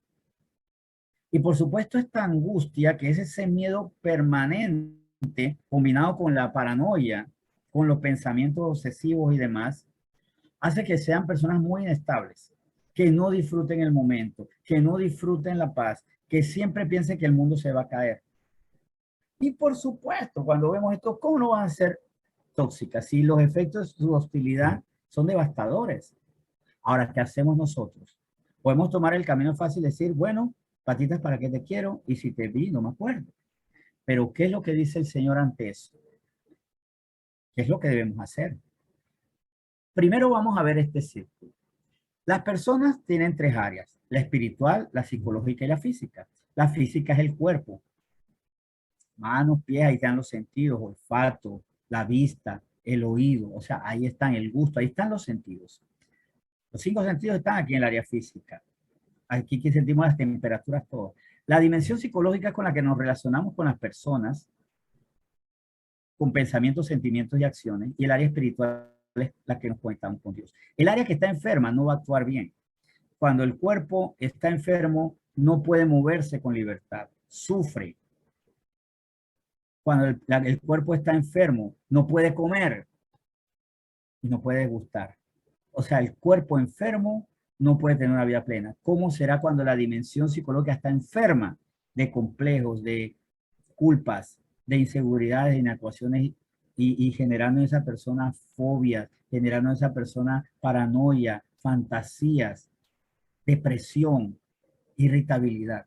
Y por supuesto esta angustia, que es ese miedo permanente, combinado con la paranoia, con los pensamientos obsesivos y demás, hace que sean personas muy inestables, que no disfruten el momento, que no disfruten la paz, que siempre piensen que el mundo se va a caer. Y por supuesto, cuando vemos esto, ¿cómo no van a ser tóxicas? Si los efectos de su hostilidad son devastadores. Ahora, ¿qué hacemos nosotros? Podemos tomar el camino fácil y decir, bueno, patitas, ¿para qué te quiero? Y si te vi, no me acuerdo. Pero, ¿qué es lo que dice el Señor ante eso? ¿Qué es lo que debemos hacer? Primero vamos a ver este círculo. Las personas tienen tres áreas, la espiritual, la psicológica y la física. La física es el cuerpo, manos, pies, ahí están los sentidos, olfato, la vista, el oído, o sea, ahí están el gusto, ahí están los sentidos. Los cinco sentidos están aquí en el área física. Aquí que sentimos las temperaturas, todo. La dimensión psicológica con la que nos relacionamos con las personas, con pensamientos, sentimientos y acciones, y el área espiritual es la que nos conectamos con Dios. El área que está enferma no va a actuar bien. Cuando el cuerpo está enfermo, no puede moverse con libertad, sufre. Cuando el cuerpo está enfermo, no puede comer y no puede gustar. O sea, el cuerpo enfermo no puede tener una vida plena. ¿Cómo será cuando la dimensión psicológica está enferma de complejos, de culpas, de inseguridades, de inadecuaciones y generando en esa persona fobias, generando en esa persona paranoia, fantasías, depresión, irritabilidad?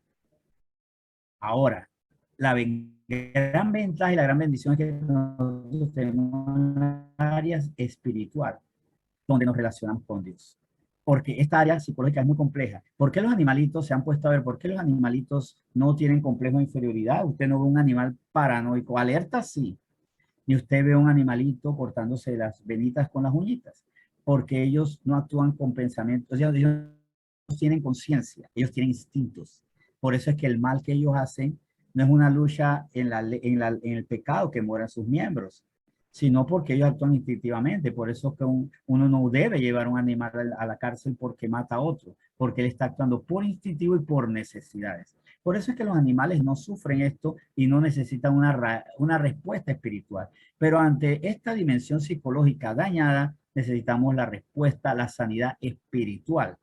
Ahora, gran ventaja y la gran bendición es que nosotros tenemos áreas espiritual donde nos relacionamos con Dios. Porque esta área psicológica es muy compleja. ¿Por qué los animalitos se han puesto a ver? ¿Por qué los animalitos no tienen complejo de inferioridad? Usted no ve un animal paranoico, alerta sí, y usted ve un animalito cortándose las venitas con las uñitas, porque ellos no actúan con pensamientos, o sea, ellos tienen conciencia, ellos tienen instintos. Por eso es que el mal que ellos hacen no es una lucha en el pecado que mueran sus miembros, sino porque ellos actúan instintivamente. Por eso es que uno no debe llevar un animal a la cárcel porque mata a otro, porque él está actuando por instintivo y por necesidades. Por eso es que los animales no sufren esto y no necesitan una respuesta espiritual. Pero ante esta dimensión psicológica dañada, necesitamos la respuesta, la sanidad espiritual.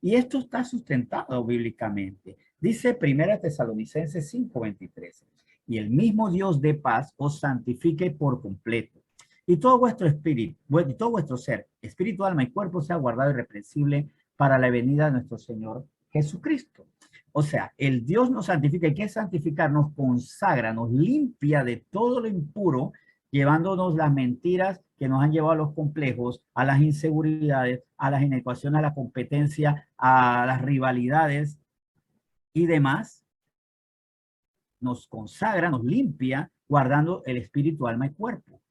Y esto está sustentado bíblicamente. Dice 1 Tesalonicenses 5:23. Y el mismo Dios de paz os santifique por completo. Y todo vuestro espíritu, todo vuestro ser, espíritu, alma y cuerpo sea guardado irreprensible para la venida de nuestro Señor Jesucristo. O sea, el Dios nos santifica. ¿Y qué es santificar? Nos consagra, nos limpia de todo lo impuro, llevándonos las mentiras que nos han llevado a los complejos, a las inseguridades, a las inecuaciones, a la competencia, a las rivalidades y demás. Nos consagra, nos limpia, guardando el espíritu, alma y cuerpo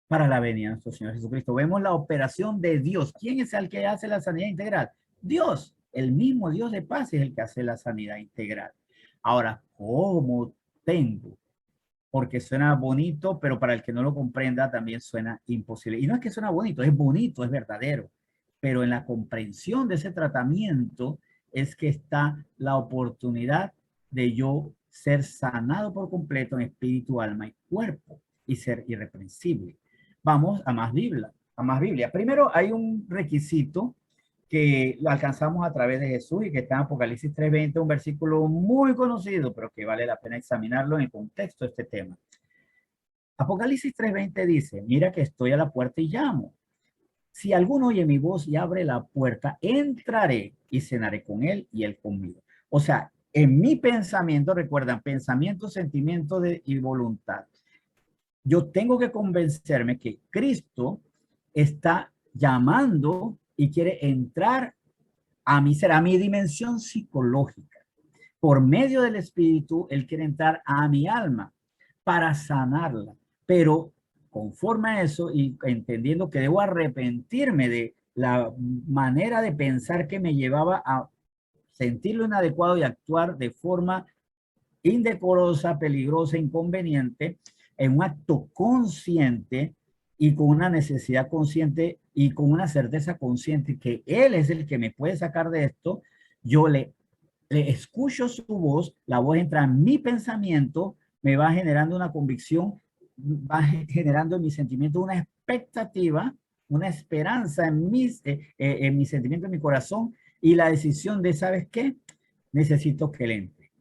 para la venida de nuestro Señor Jesucristo. Vemos la operación de Dios. ¿Quién es el que hace la sanidad integral? Dios, el mismo Dios de paz es el que hace la sanidad integral. Ahora, ¿cómo tengo? Porque suena bonito, pero para el que no lo comprenda también suena imposible. Y no es que suena bonito, es verdadero. Pero en la comprensión de ese tratamiento es que está la oportunidad de yo ser sanado por completo en espíritu, alma y cuerpo y ser irreprensible. Vamos a más Biblia, a más Biblia. Primero hay un requisito que lo alcanzamos a través de Jesús y que está en Apocalipsis 3:20, un versículo muy conocido, pero que vale la pena examinarlo en el contexto de este tema. Apocalipsis 3:20 dice, mira que estoy a la puerta y llamo. Si alguno oye mi voz y abre la puerta, entraré y cenaré con él y él conmigo. O sea, en mi pensamiento, recuerdan, pensamiento, sentimiento y voluntad. Yo tengo que convencerme que Cristo está llamando y quiere entrar a mi ser, a mi dimensión psicológica. Por medio del Espíritu, Él quiere entrar a mi alma para sanarla. Pero conforme a eso y entendiendo que debo arrepentirme de la manera de pensar que me llevaba a sentirlo inadecuado y actuar de forma indecorosa, peligrosa, inconveniente, en un acto consciente y con una necesidad consciente y con una certeza consciente que Él es el que me puede sacar de esto, yo le escucho su voz, la voz entra en mi pensamiento, me va generando una convicción, va generando en mi sentimiento una expectativa, una esperanza en mi sentimiento, en mi corazón, y la decisión de, ¿sabes qué? Necesito que él entre.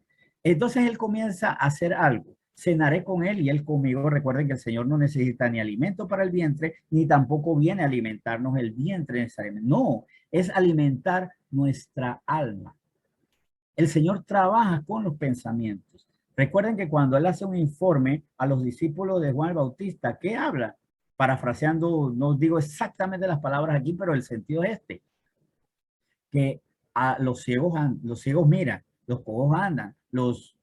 Entonces él comienza a hacer algo. cenaré con él y él conmigo. Recuerden que el Señor no necesita ni alimento para el vientre, ni tampoco viene a alimentarnos el vientre necesariamente. No, es alimentar nuestra alma. El Señor trabaja con los pensamientos. Recuerden que cuando Él hace un informe a los discípulos de Juan el Bautista, ¿qué habla? Parafraseando, no digo exactamente las palabras aquí, pero el sentido es este, que a los ciegos miran, los cojos andan, los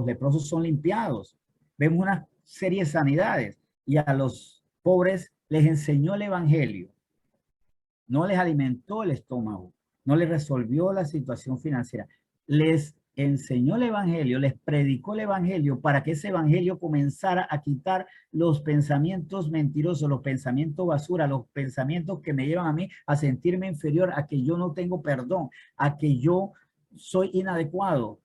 leprosos son limpiados. Vemos una serie de sanidades y a los pobres les enseñó el evangelio, no les alimentó el estómago, no les resolvió la situación financiera, les enseñó el evangelio, les predicó el evangelio para que ese evangelio comenzara a quitar los pensamientos mentirosos, los pensamientos basura, los pensamientos que me llevan a mí a sentirme inferior, a que yo no tengo perdón, a que yo soy inadecuado,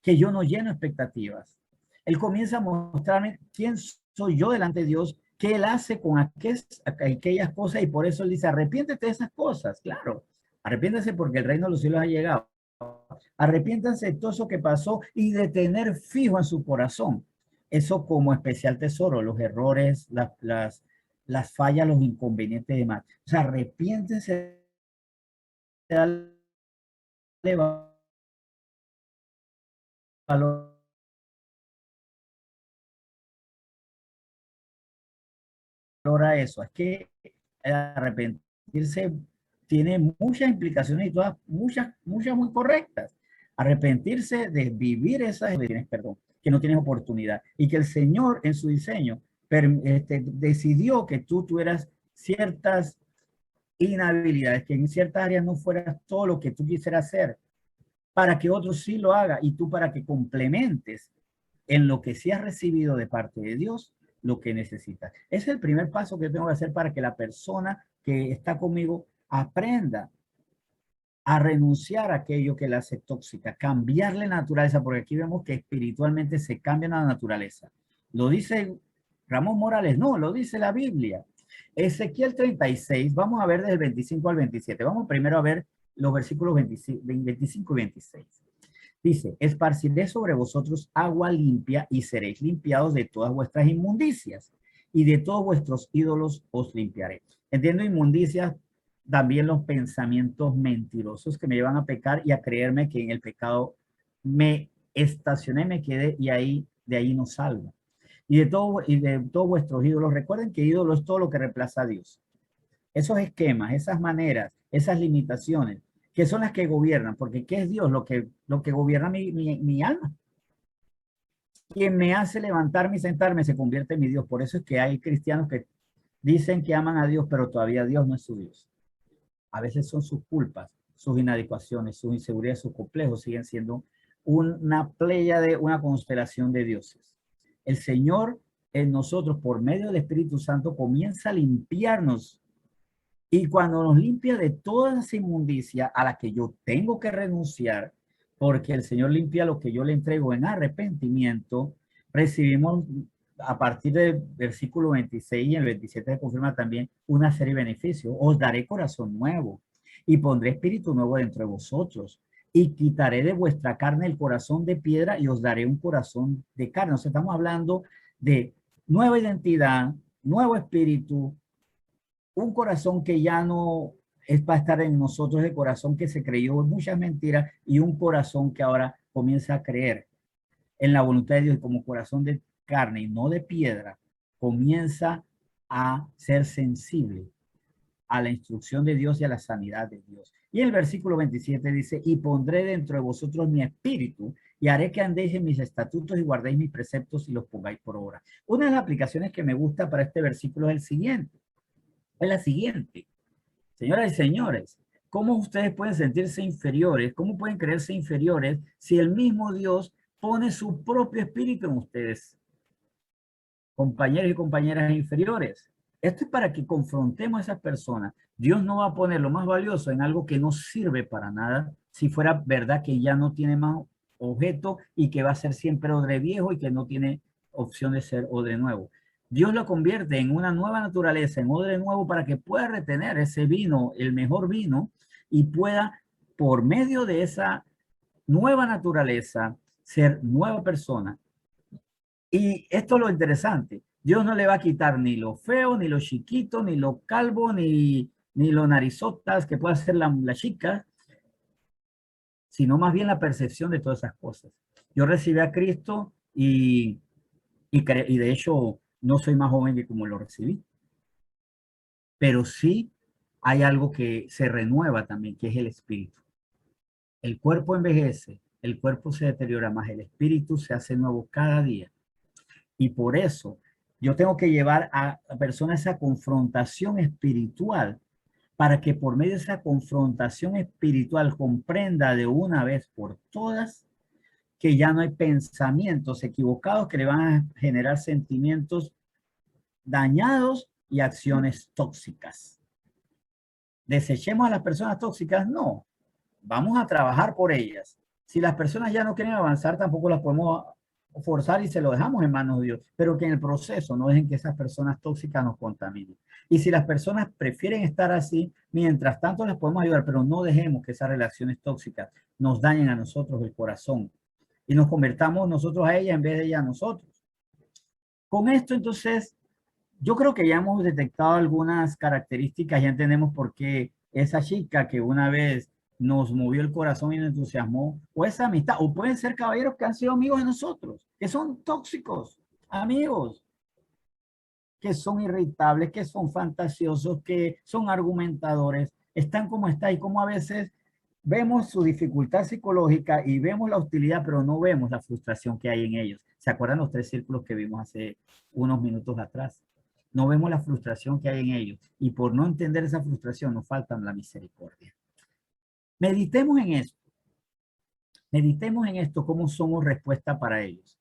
que yo no lleno expectativas. Él comienza a mostrarme quién soy yo delante de Dios, qué Él hace con aquellas cosas, y por eso Él dice, arrepiéntete de esas cosas, claro, arrepiéntase porque el reino de los cielos ha llegado. Arrepiéntanse de todo eso que pasó y de tener fijo en su corazón eso como especial tesoro, los errores, las fallas, los inconvenientes y demás. O sea, arrepiéntense, darle valor a eso. Es que arrepentirse tiene muchas implicaciones y todas, muchas muy correctas. Arrepentirse de vivir esas tienes perdón, que no tienes oportunidad y que el Señor en su diseño decidió que tú tuvieras ciertas inhabilidades, que en ciertas áreas no fueras todo lo que tú quisieras hacer, para que otros sí lo haga y tú para que complementes en lo que sí has recibido de parte de Dios lo que necesitas. Ese es el primer paso que tengo que hacer para que la persona que está conmigo aprenda a renunciar a aquello que la hace tóxica, cambiarle la naturaleza, porque aquí vemos que espiritualmente se cambia la naturaleza. ¿Lo dice Ramón Morales? No, lo dice la Biblia. Ezequiel 36, vamos a ver desde el 25 al 27. Vamos primero a ver los versículos 25 y 26. Dice, esparciré sobre vosotros agua limpia y seréis limpiados de todas vuestras inmundicias y de todos vuestros ídolos os limpiaré. Entiendo inmundicias también los pensamientos mentirosos que me llevan a pecar y a creerme que en el pecado me estacioné, me quedé y ahí de ahí no salgo. Y de todos vuestros ídolos, recuerden que ídolo es todo lo que reemplaza a Dios. Esos esquemas, esas maneras, esas limitaciones, que son las que gobiernan, porque ¿qué es Dios? Lo que gobierna mi alma. Quien me hace levantarme y sentarme se convierte en mi Dios. Por eso es que hay cristianos que dicen que aman a Dios, pero todavía Dios no es su Dios. A veces son sus culpas, sus inadecuaciones, sus inseguridades, sus complejos, siguen siendo una playa de una constelación de dioses. El Señor en nosotros, por medio del Espíritu Santo, comienza a limpiarnos. Y cuando nos limpia de toda esa inmundicia a la que yo tengo que renunciar, porque el Señor limpia lo que yo le entrego en arrepentimiento, recibimos a partir del versículo 26 y el 27 se confirma también una serie de beneficios. Os daré corazón nuevo y pondré espíritu nuevo dentro de vosotros y quitaré de vuestra carne el corazón de piedra y os daré un corazón de carne. O sea, estamos hablando de nueva identidad, nuevo espíritu, un corazón que ya no es para estar en nosotros, el corazón que se creyó en muchas mentiras y un corazón que ahora comienza a creer en la voluntad de Dios y como corazón de carne y no de piedra, comienza a ser sensible a la instrucción de Dios y a la sanidad de Dios. Y el versículo 27 dice, y pondré dentro de vosotros mi espíritu y haré que andéis en mis estatutos y guardéis mis preceptos y los pongáis por obra. Una de las aplicaciones que me gusta para este versículo es el siguiente. Es la siguiente. Señoras y señores, ¿cómo ustedes pueden sentirse inferiores? ¿Cómo pueden creerse inferiores si el mismo Dios pone su propio espíritu en ustedes? Compañeros y compañeras inferiores. Esto es para que confrontemos a esas personas. Dios no va a poner lo más valioso en algo que no sirve para nada, si fuera verdad que ya no tiene más objeto y que va a ser siempre odre viejo y que no tiene opción de ser odre nuevo. Dios lo convierte en una nueva naturaleza, en odre nuevo, para que pueda retener ese vino, el mejor vino, y pueda, por medio de esa nueva naturaleza, ser nueva persona, Y esto es lo interesante. Dios no le va a quitar ni lo feo, ni lo chiquito, ni lo calvo, ni lo narizotas que pueda hacer la chica, sino más bien la percepción de todas esas cosas. Yo recibí a Cristo y de hecho no soy más joven que como lo recibí, pero sí hay algo que se renueva también, que es el espíritu. El cuerpo envejece, el cuerpo se deteriora más, el espíritu se hace nuevo cada día. Y por eso yo tengo que llevar a personas a esa confrontación espiritual para que por medio de esa confrontación espiritual comprenda de una vez por todas que ya no hay pensamientos equivocados que le van a generar sentimientos dañados y acciones tóxicas. ¿Desechemos a las personas tóxicas? No, vamos a trabajar por ellas. Si las personas ya no quieren avanzar, tampoco las podemos forzar y se lo dejamos en manos de Dios, pero que en el proceso no dejen que esas personas tóxicas nos contaminen. Y si las personas prefieren estar así, mientras tanto las podemos ayudar, pero no dejemos que esas relaciones tóxicas nos dañen a nosotros el corazón y nos convertamos nosotros a ella en vez de ella a nosotros. Con esto, entonces, yo creo que ya hemos detectado algunas características, ya entendemos por qué esa chica que una vez nos movió el corazón y nos entusiasmó, o esa amistad, o pueden ser caballeros que han sido amigos de nosotros, que son tóxicos, amigos, que son irritables, que son fantasiosos, que son argumentadores, están como está y como a veces vemos su dificultad psicológica y vemos la hostilidad, pero no vemos la frustración que hay en ellos. ¿Se acuerdan los 3 círculos que vimos hace unos minutos atrás? No vemos la frustración que hay en ellos y por no entender esa frustración nos falta la misericordia. Meditemos en esto. Meditemos en esto, cómo somos respuesta para ellos.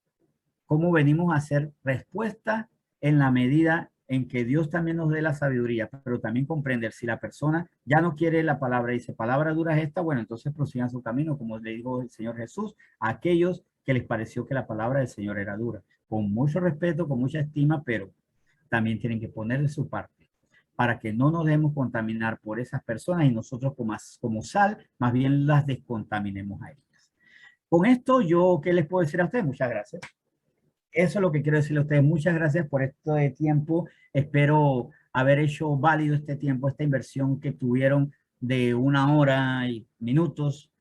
Cómo venimos a ser respuesta en la medida en que Dios también nos dé la sabiduría, pero también comprender si la persona ya no quiere la palabra y dice, palabra dura es esta, bueno, entonces prosigan su camino, como le dijo el Señor Jesús, a aquellos que les pareció que la palabra del Señor era dura. Con mucho respeto, con mucha estima, pero también tienen que poner de su parte para que no nos dejemos contaminar por esas personas y nosotros como sal, más bien las descontaminemos a ellas. Con esto, yo, ¿qué les puedo decir a ustedes? Muchas gracias. Eso es lo que quiero decirle a ustedes. Muchas gracias por este tiempo. Espero haber hecho válido este tiempo, esta inversión que tuvieron de 1 hora y minutos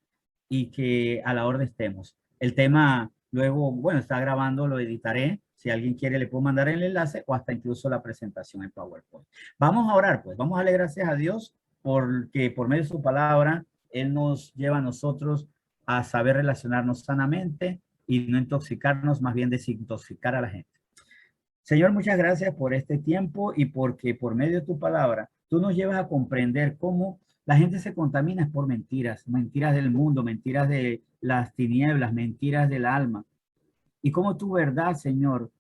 y que a la orden estemos. El tema luego, bueno, está grabando, lo editaré. Si alguien quiere, le puedo mandar el enlace o hasta incluso la presentación en PowerPoint. Vamos a orar, pues. Vamos a darle gracias a Dios porque por medio de su palabra, Él nos lleva a nosotros a saber relacionarnos sanamente y no intoxicarnos, más bien desintoxicar a la gente. Señor, muchas gracias por este tiempo y porque por medio de tu palabra tú nos llevas a comprender cómo la gente se contamina por mentiras, mentiras del mundo, mentiras de las tinieblas, mentiras del alma. Y cómo tu verdad, Señor,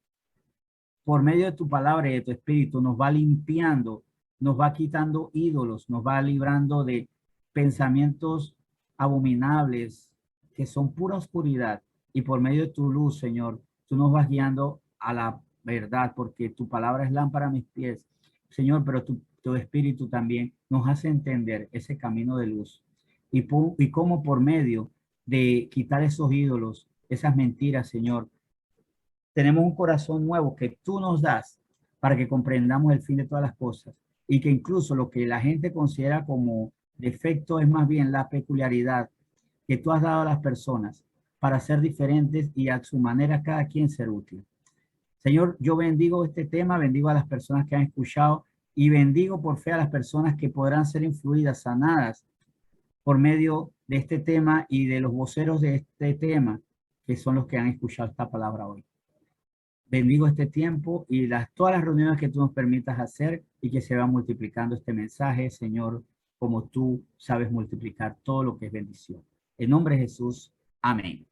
por medio de tu palabra y de tu espíritu nos va limpiando, nos va quitando ídolos, nos va librando de pensamientos abominables que son pura oscuridad. Y por medio de tu luz, Señor, tú nos vas guiando a la verdad, porque tu palabra es lámpara a mis pies, Señor, pero tu espíritu también nos hace entender ese camino de luz. Y cómo por medio de quitar esos ídolos, esas mentiras, Señor, tenemos un corazón nuevo que tú nos das para que comprendamos el fin de todas las cosas y que incluso lo que la gente considera como defecto es más bien la peculiaridad que tú has dado a las personas para ser diferentes y a su manera cada quien ser útil. Señor, yo bendigo este tema, bendigo a las personas que han escuchado y bendigo por fe a las personas que podrán ser influidas, sanadas por medio de este tema y de los voceros de este tema, que son los que han escuchado esta palabra hoy. Bendigo este tiempo y todas las reuniones que tú nos permitas hacer y que se va multiplicando este mensaje, Señor, como tú sabes multiplicar todo lo que es bendición. En nombre de Jesús, amén.